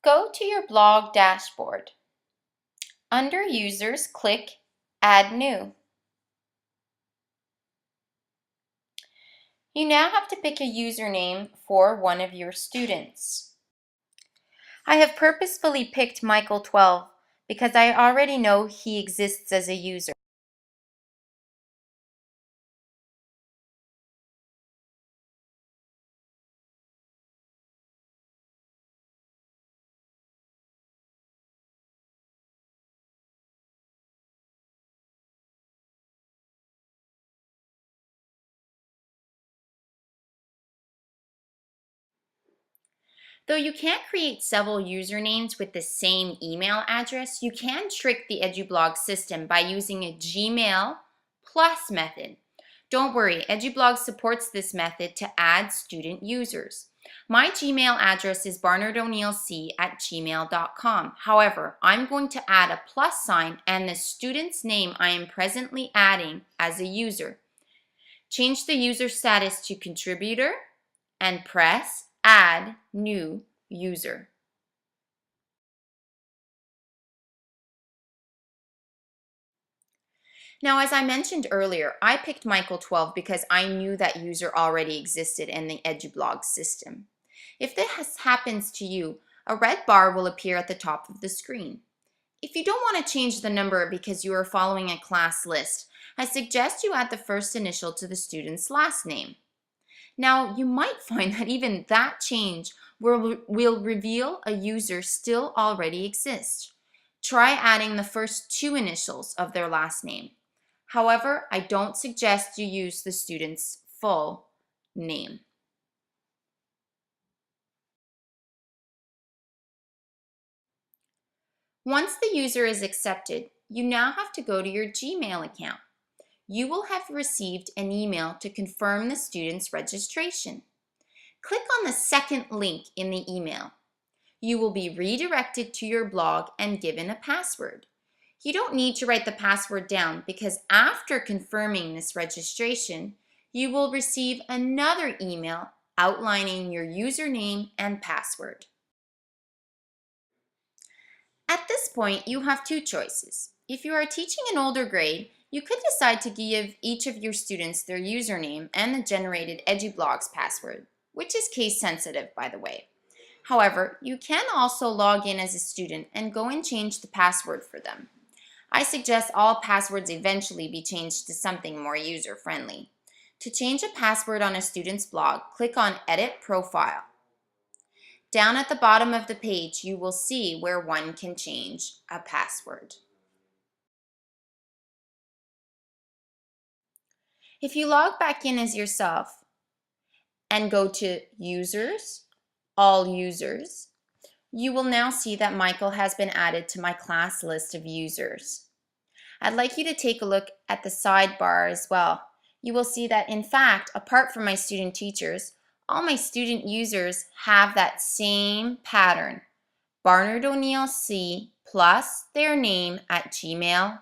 Go to your blog dashboard. Under Users, click Add New. You now have to pick a username for one of your students. I have purposefully picked Michael12 because I already know he exists as a user. Though you can't create several usernames with the same email address, you can trick the Edublogs system by using a Gmail plus method. Don't worry, Edublogs supports this method to add student users. My Gmail address is barnardoneilc@gmail.com. However, I'm going to add a plus sign and the student's name I am presently adding as a user. Change the user status to contributor and press Add New User. Now, as I mentioned earlier, I picked Michael12 because I knew that user already existed in the Edublogs system. If this happens to you, a red bar will appear at the top of the screen. If you don't want to change the number because you are following a class list, I suggest you add the first initial to the student's last name. Now, you might find that even that change will reveal a user still already exists. Try adding the first two initials of their last name. However, I don't suggest you use the student's full name. Once the user is accepted, you now have to go to your Gmail account. You will have received an email to confirm the student's registration. Click on the second link in the email. You will be redirected to your blog and given a password. You don't need to write the password down because after confirming this registration, you will receive another email outlining your username and password. At this point, you have two choices. If you are teaching an older grade, you could decide to give each of your students their username and the generated Edublogs password, which is case sensitive, by the way. However, you can also log in as a student and go and change the password for them. I suggest all passwords eventually be changed to something more user-friendly. To change a password on a student's blog, click on Edit Profile. Down at the bottom of the page, you will see where one can change a password. If you log back in as yourself and go to Users, All Users, you will now see that Michael has been added to my class list of users. I'd like you to take a look at the sidebar as well. You will see that in fact, apart from my student teachers, all my student users have that same pattern, barnardoneilc plus their name @gmail.com.